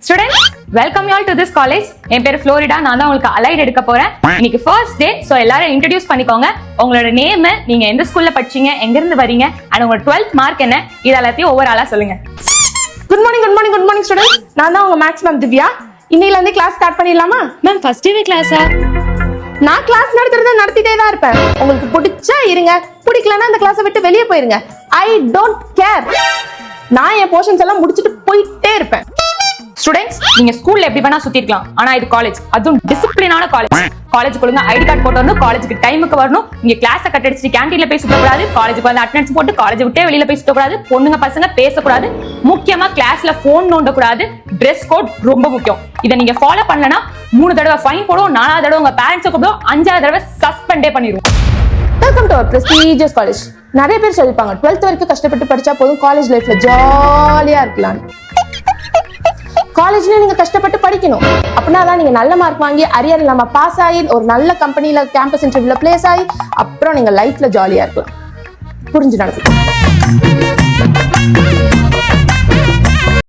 Students, welcome you all to this college. என் பேர் Florida. நான் தான் உங்களுக்கு அலைட் எடுக்க போறேன். இன்னைக்கு ஃபர்ஸ்ட் டே. சோ எல்லாரும் இன்ட்ரோ듀ce பண்ணிக்கோங்க. உங்களோட நேம், நீங்க எந்த ஸ்கூல்ல படிச்சீங்க, எங்க இருந்து வரீங்க, and உங்க 12th மார்க் என்ன, இது எல்லாத்தையும் ஒவ்வொரு ஆளா சொல்லுங்க. Good morning students. நான் தான் உங்க மேக்ஸ் மேம் திவ்யா. இன்னையில இருந்து கிளாஸ் ஸ்டார்ட் பண்ணிடலாமா? மேம் ஃபர்ஸ்ட் டே கிளாஸா? நான் கிளாஸ் நடத்திட்டே தான் இருப்பேன். உங்களுக்கு பிடிச்சா இருங்க, பிடிக்கலன்னா இந்த கிளாஸை விட்டு வெளியே போயிருங்க. I don't care. நான் என் போர்ஷன்ஸ் எல்லாம் முடிச்சிட்டு போயிட்டே இருப்பேன். ஸ்டூடெண்ட்ஸ், நீங்க ஸ்கூல்ல எப்படி வேணா சுத்தி இருக்கலாம், ஆனா இது காலேஜ், அதுவும் டிசிப்ளினான காலேஜ். காலேஜ் கொடுங்க, ஐடி கார்டு போட்டு வரணும், காலேஜுக்கு டைமுக்கு வரணும். நீங்க கிளாஸை கட் அடிச்சு கேண்டீன்ல போய் சுத்தக்கூடாது, காலேஜுக்கு வந்து அட்டெண்டன்ஸ் போட்டு காலேஜ் விட்டே வெளியில போய் சுத்தக்கூடாது, பொண்ணுங்க பசங்க பேசக்கூடாது, முக்கியமா கிளாஸ்ல போன் நோண்டக்கூடாது. ட்ரெஸ் கோட் ரொம்ப முக்கியம். இதை நீங்க ஃபாலோ பண்ணலனா 3 தடவை ஃபைன் போடுவோம், 4வது தடவை உங்க பேரண்ட்ஸை கூப்பிடுவோம், 5வது தடவை சஸ்பெண்டே பண்ணிடுவோம். Welcome to our prestigious college. நிறைய பேர் சொல்லிப்பாங்க 12th வரைக்கும் கஷ்டப்பட்டு படிச்சா போதும், காலேஜ் லைஃப்ல ஜாலியா இருக்கலாம். காலேஜ்ல நீங்க கஷ்டப்பட்டு படிக்கணும். அப்படின்னா தான் நீங்க நல்ல மார்க் வாங்கி அரியர் இல்லாம பாஸ் ஆகி ஒரு நல்ல கம்பெனில கேம்பஸ் இன்டர்வியூல பிளேஸ் ஆகி அப்புறம் நீங்க லைஃப்ல ஜாலியா இருக்கலாம். புரிஞ்சு நடக்கும்.